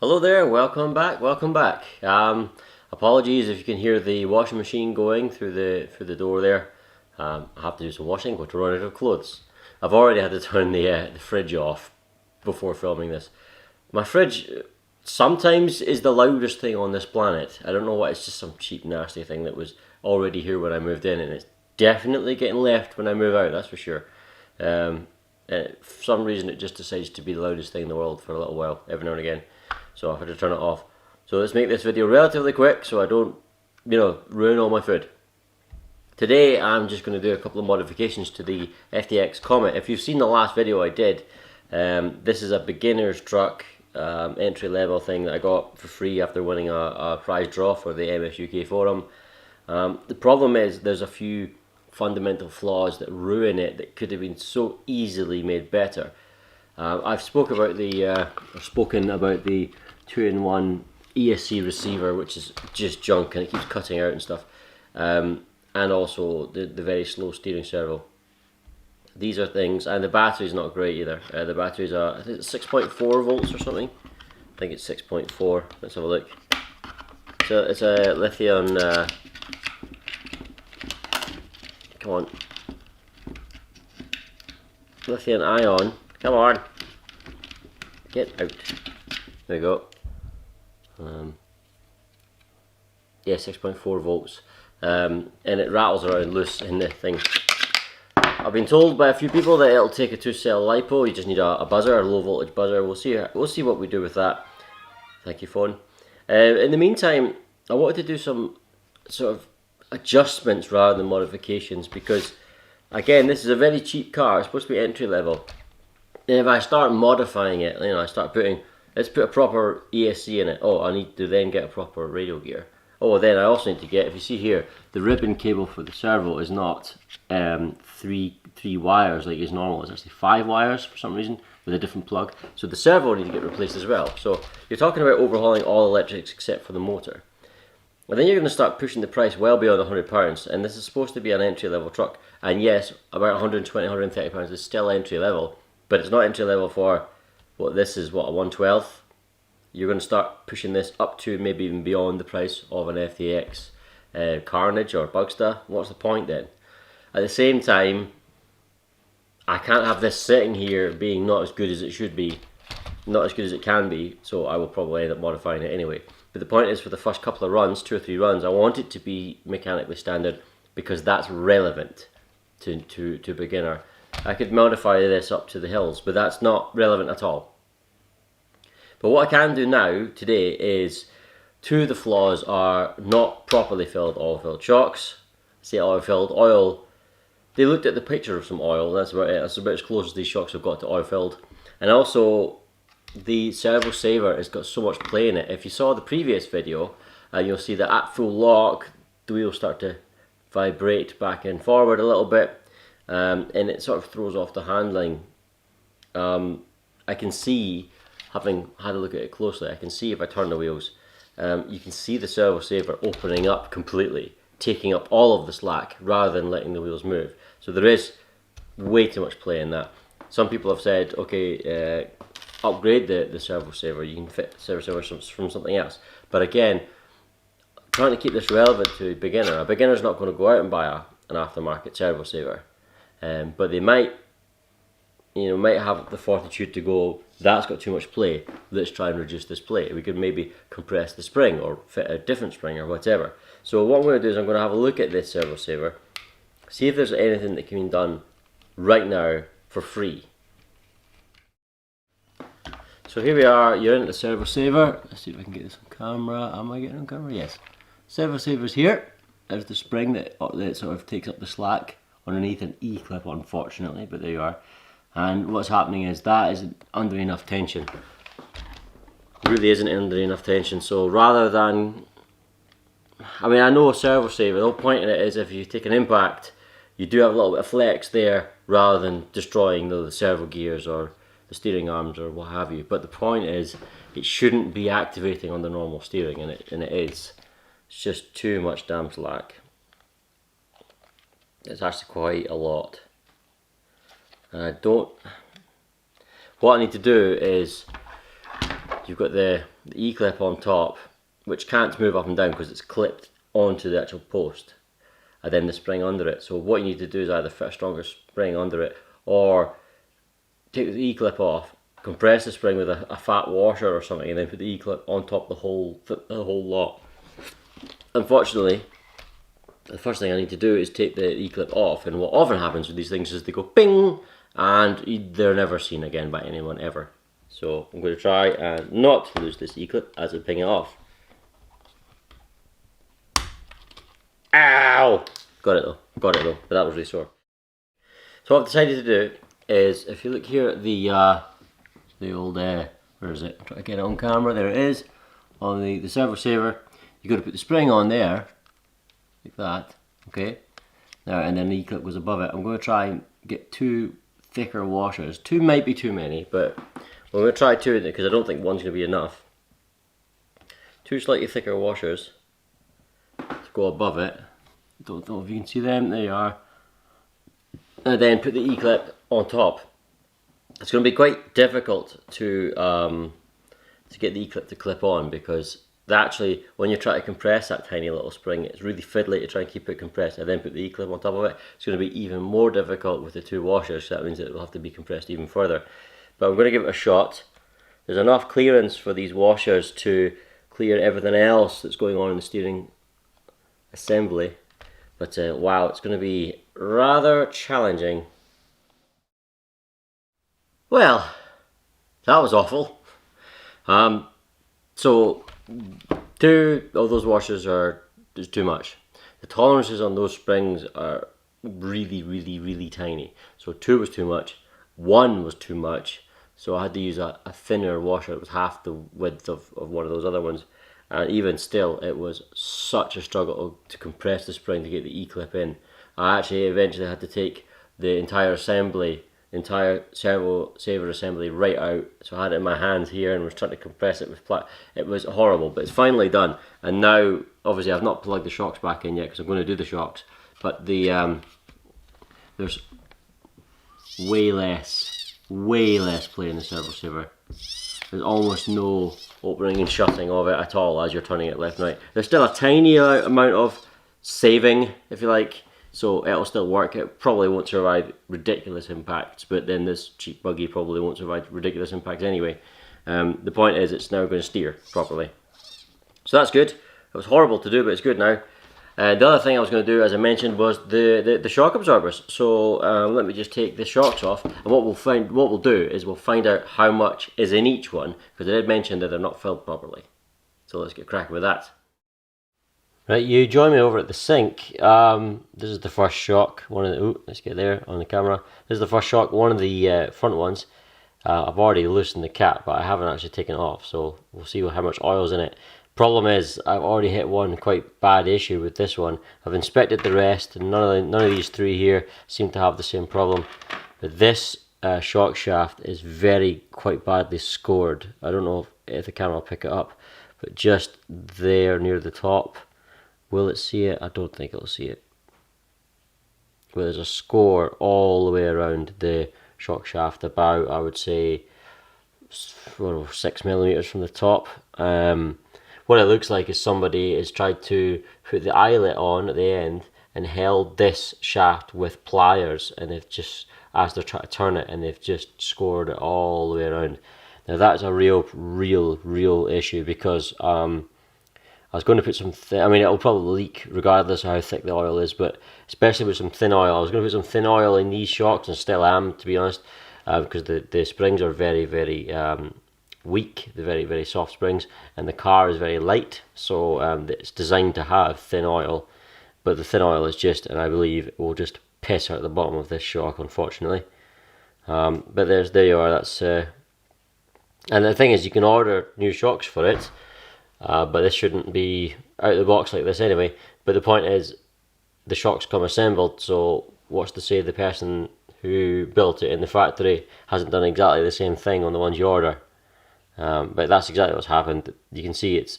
Hello there, welcome back, welcome back. Apologies if you can hear the washing machine going through the door there. I have to do some washing, going to run out of clothes. I've already had to turn the fridge off before filming this. My fridge sometimes is the loudest thing on this planet. I don't know why, it's just some cheap nasty thing that was already here when I moved in, and it's definitely getting left when I move out, that's for sure. For some reason it just decides to be the loudest thing in the world for a little while, every now and again. So I've had to turn it off. So let's make this video relatively quick so I don't, ruin all my food. Today I'm just going to do a couple of modifications to the FTX Comet. If you've seen the last video I did, this is a beginner's truck, entry level thing that I got for free after winning a prize draw for the MS UK forum. The problem is there's a few fundamental flaws that ruin it that could have been so easily made better. I've spoken about the 2-in-1 ESC receiver, which is just junk and it keeps cutting out and stuff, and also the very slow steering servo. These are things, and the battery's not great either. The battery's I think it's 6.4 volts or something. I think it's 6.4. Let's have a look. So it's a lithium. Come on, lithium ion. Come on, get out. There we go. Yeah, 6.4 volts, and it rattles around loose in the thing. I've been told by a few people that it'll take a 2-cell LiPo. You just need a buzzer, a low voltage buzzer. We'll see what we do with that. Thank you, phone. In the meantime, I wanted to do some sort of adjustments rather than modifications, because again, this is a very cheap car. It's supposed to be entry level, and if I start modifying it, I start putting, let's put a proper ESC in it. Oh, I need to then get a proper radio gear. Oh, then I also need to get, if you see here, the ribbon cable for the servo is not three wires like is normal. It's actually 5 wires for some reason with a different plug. So the servo needs to get replaced as well. So you're talking about overhauling all electrics except for the motor. And then you're going to start pushing the price well beyond £100, and this is supposed to be an entry level truck. And yes, about £120, £130 is still entry level, but it's not entry level for what this is, what, a 1/12? You're going to start pushing this up to maybe even beyond the price of an FTX Carnage or Bugsta. What's the point then? At the same time, I can't have this sitting here being not as good as it should be, not as good as it can be, so I will probably end up modifying it anyway. But the point is, for the first couple of runs, 2 or 3 runs, I want it to be mechanically standard because that's relevant to beginner. I could modify this up to the hills, but that's not relevant at all. But what I can do now, today, is 2 of the flaws are not properly filled oil-filled shocks. See, oil-filled oil, they looked at the picture of some oil, that's about it. That's about as close as these shocks have got to oil-filled. And also, the Servo Saver has got so much play in it. If you saw the previous video, you'll see that at full lock, the wheels start to vibrate back and forward a little bit, and it sort of throws off the handling. I can see, having had a look at it closely, I can see if I turn the wheels, you can see the Servo Saver opening up completely, taking up all of the slack rather than letting the wheels move. So there is way too much play in that. Some people have said, okay, upgrade the Servo Saver, you can fit Servo Saver from something else. But again, trying to keep this relevant to a beginner's not going to go out and buy an aftermarket Servo Saver, but they might have the fortitude to go, that's got too much play, let's try and reduce this play. We could maybe compress the spring or fit a different spring or whatever. So what I'm going to do is I'm going to have a look at this Servo Saver, see if there's anything that can be done right now for free. So here we are, you're in the Servo Saver. Let's see if I can get this on camera. Am I getting on camera? Yes. Servo Saver's here. There's the spring that sort of takes up the slack underneath an E-clip, unfortunately, but there you are. And what's happening is that isn't under enough tension. It really isn't under enough tension. So rather than, I know a Servo Saver, the whole point of it is if you take an impact, you do have a little bit of flex there rather than destroying the servo gears or the steering arms or what have you. But the point is, it shouldn't be activating on the normal steering, and it is. It's just too much damn slack. It's actually quite a lot. And what I need to do is, you've got the E-clip on top, which can't move up and down because it's clipped onto the actual post, and then the spring under it. So what you need to do is either fit a stronger spring under it, or take the E-clip off, compress the spring with a fat washer or something, and then put the E-clip on top of the whole lot. Unfortunately, the first thing I need to do is take the E-clip off, and what often happens with these things is they go ping, and they're never seen again by anyone ever. So I'm going to try and not lose this E-clip as I ping it off. Ow! Got it though, but that was really sore. So what I've decided to do is, if you look here at the old, where is it? I'm trying to get it on camera, there it is, on the Servo Saver. You've got to put the spring on there, like that, okay? There, and then the E-clip goes above it. I'm going to try and get 2 thicker washers. 2 might be too many, but I'm going to try 2 because I don't think one's going to be enough. 2 slightly thicker washers to go above it. Don't know if you can see them, there you are. And then put the E-clip on top. It's going to be quite difficult to get the E-clip to clip on, because actually, when you try to compress that tiny little spring, it's really fiddly to try and keep it compressed and then put the E-clip on top of it. It's going to be even more difficult with the 2 washers, so that means it will have to be compressed even further. But I'm going to give it a shot. There's enough clearance for these washers to clear everything else that's going on in the steering assembly. But wow, it's going to be rather challenging. Well, that was awful. So 2 of those washers are just too much. The tolerances on those springs are really tiny. So 2 was too much, 1 was too much. So I had to use a thinner washer. It was half the width of one of those other ones. And even still, it was such a struggle to compress the spring to get the E-clip in. I actually eventually had to take the entire assembly, entire Servo Saver assembly right out. So I had it in my hands here and was trying to compress it with it was horrible, but it's finally done. And now, obviously, I've not plugged the shocks back in yet because I'm going to do the shocks. But the there's way less play in the Servo Saver. There's almost no opening and shutting of it at all as you're turning it left and right. There's still a tiny amount of saving, if you like, so it'll still work. It probably won't survive ridiculous impacts, but then this cheap buggy probably won't survive ridiculous impacts anyway. The point is, it's now going to steer properly. So that's good. It was horrible to do, but it's good now. The other thing I was going to do, as I mentioned, was the shock absorbers. So let me just take the shocks off, and what we'll do is we'll find out how much is in each one, because I did mention that they're not filled properly. So let's get cracking with that. Right, you join me over at the sink. This is the first shock. Let's get there on the camera. This is the first shock. One of the front ones. I've already loosened the cap, but I haven't actually taken it off. So we'll see how much oil's in it. Problem is, I've already hit one quite bad issue with this one. I've inspected the rest, and none of these 3 here seem to have the same problem. But this shock shaft is quite badly scored. I don't know if the camera will pick it up, but just there near the top. Will it see it? I don't think it'll see it. But there's a score all the way around the shock shaft, about, I would say, 6mm from the top. What it looks like is somebody has tried to put the eyelet on at the end and held this shaft with pliers, and they've just, as they're trying to turn it, and they've just scored it all the way around. Now that's a real issue, because I was going to put some I mean, it'll probably leak regardless of how thick the oil is, but especially with some thin oil. I was going to put some thin oil in these shocks, and still am, to be honest, because the springs are very weak, the very soft springs, and the car is very light, so it's designed to have thin oil, but the thin oil is just, and I believe it will just piss out the bottom of this shock, unfortunately. But there you are. That's and the thing is, you can order new shocks for it, but this shouldn't be out of the box like this anyway. But the point is, the shocks come assembled, so what's to say the person who built it in the factory hasn't done exactly the same thing on the ones you order? But that's exactly what's happened. You can see it's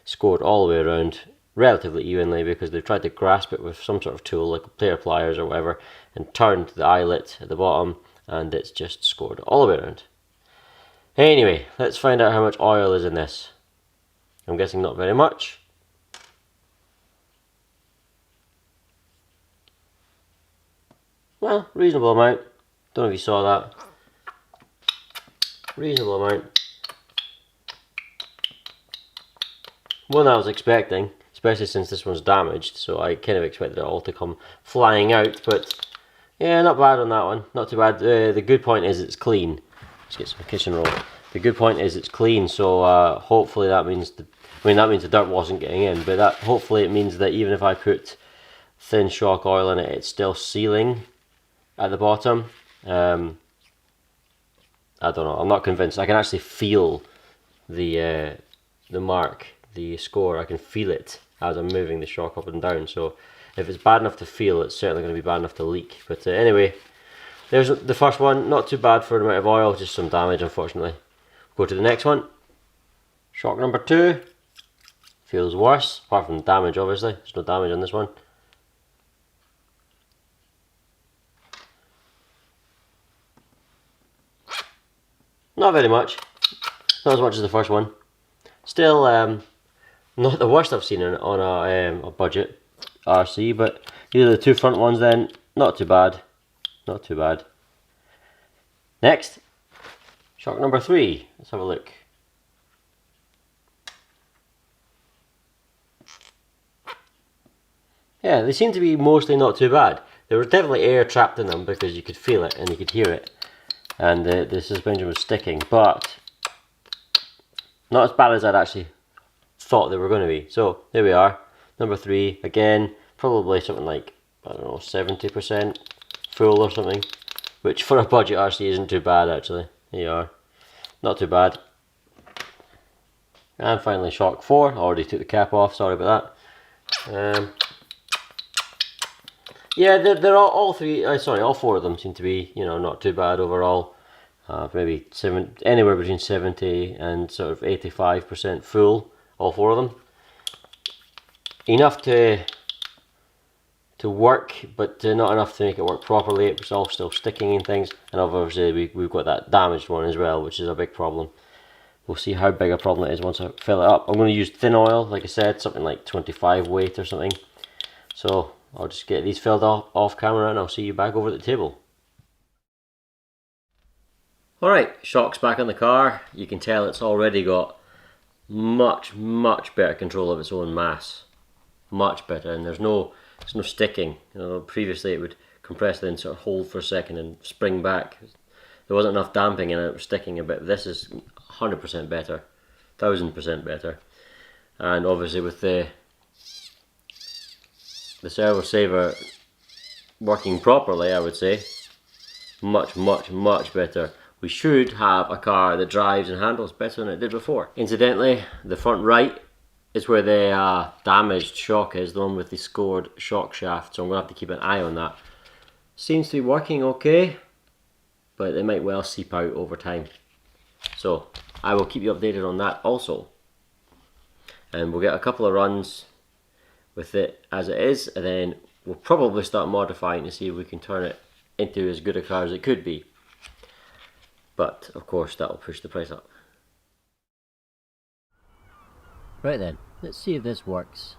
scored all the way around relatively evenly, because they've tried to grasp it with some sort of tool like player pliers or whatever, and turned the eyelet at the bottom, and it's just scored all the way around. Anyway, let's find out how much oil is in this. I'm guessing not very much. Well, reasonable amount. Don't know if you saw that. Reasonable amount. More than I was expecting, especially since this one's damaged, so I kind of expected it all to come flying out, but yeah, not bad on that one. Not too bad. The good point is it's clean. Let's get some kitchen roll. The good point is it's clean, so hopefully that means that means the dirt wasn't getting in, but hopefully it means that even if I put thin shock oil in it, it's still sealing at the bottom. I don't know. I'm not convinced. I can actually feel the mark, the score. I can feel it as I'm moving the shock up and down. So if it's bad enough to feel, it's certainly going to be bad enough to leak. But anyway, there's the first one. Not too bad for an amount of oil, just some damage, unfortunately. Go to the next one. Shock number 2. Feels worse, apart from the damage, obviously. There's no damage on this one. Not very much. Not as much as the first one. Still, not the worst I've seen on a budget RC, but these are the 2 front ones then. Not too bad. Not too bad. Next, shock number 3. Let's have a look. Yeah, they seem to be mostly not too bad. There was definitely air trapped in them because you could feel it and you could hear it. And the suspension was sticking, but not as bad as I'd actually thought they were going to be. So there we are, number 3. Again, probably something like, I don't know, 70% full or something, which for a budget RC isn't too bad actually. There you are, not too bad. And finally shock 4. I already took the cap off, sorry about that. Yeah, they're all 4 of them seem to be, you know, not too bad overall. Maybe anywhere between 70 and sort of 85% full, all 4 of them. Enough to work, but not enough to make it work properly. It was all still sticking and things, and obviously we've got that damaged one as well, which is a big problem. We'll see how big a problem it is once I fill it up. I'm going to use thin oil, like I said, something like 25 weight or something. So I'll just get these filled off camera and I'll see you back over at the table. Alright, shock's back on the car. You can tell it's already got much better control of its own mass. Much better, and there's no sticking. You know, previously it would compress then sort of hold for a second and spring back. There wasn't enough damping and it was sticking a bit. This is 100% better, 1000% better. And obviously with the Servo Saver working properly, I would say, much better. We should have a car that drives and handles better than it did before. Incidentally, the front right is where the damaged shock is, the one with the scored shock shaft, so I'm going to have to keep an eye on that. Seems to be working okay, but it might well seep out over time. So I will keep you updated on that also. And we'll get a couple of runs with it as it is, and then we'll probably start modifying to see if we can turn it into as good a car as it could be. But of course that'll push the price up. Right then, let's see if this works.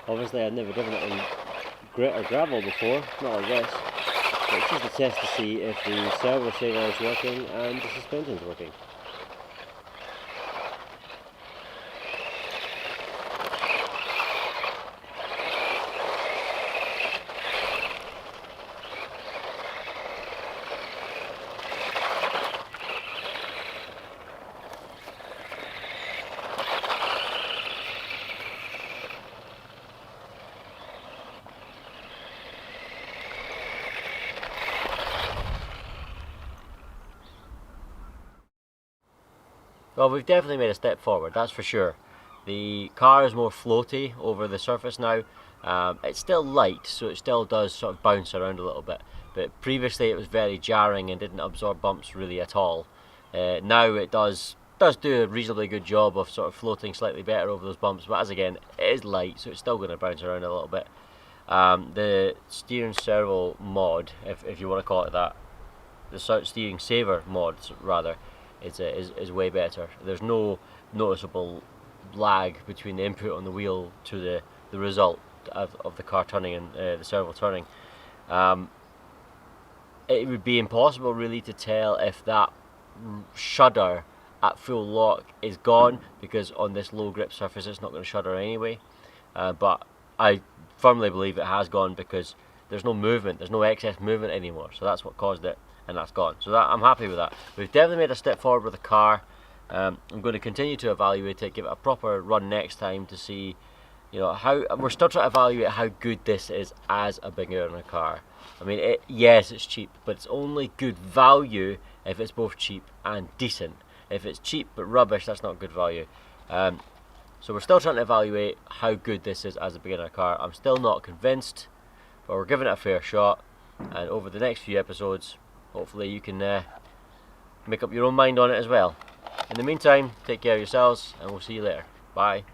Obviously I've never driven it in grit or gravel before, not like this. But it's just a test to see if the Servo Saver is working and the suspension is working. Well, we've definitely made a step forward, that's for sure. The car is more floaty over the surface now. It's still light, so it still does sort of bounce around a little bit. But previously it was very jarring and didn't absorb bumps really at all. Now it does do a reasonably good job of sort of floating slightly better over those bumps, but as again, it is light, so it's still going to bounce around a little bit. The steering servo mod, if you want to call it that, the steering saver mod rather, is way better. There's no noticeable lag between the input on the wheel to the result of the car turning and the servo turning. It would be impossible really to tell if that shudder at full lock is gone, because on this low grip surface it's not going to shudder anyway, but I firmly believe it has gone, because there's no movement, there's no excess movement anymore, so that's what caused it, and that's gone. So I'm happy with that. We've definitely made a step forward with the car. I'm going to continue to evaluate it, give it a proper run next time to see, you know, how we're still trying to evaluate how good this is as a beginner car. I mean, yes, it's cheap, but it's only good value if it's both cheap and decent. If it's cheap but rubbish, that's not good value. So we're still trying to evaluate how good this is as a beginner car. I'm still not convinced, but we're giving it a fair shot, and over the next few episodes, hopefully you can make up your own mind on it as well. In the meantime, take care of yourselves, and we'll see you later. Bye.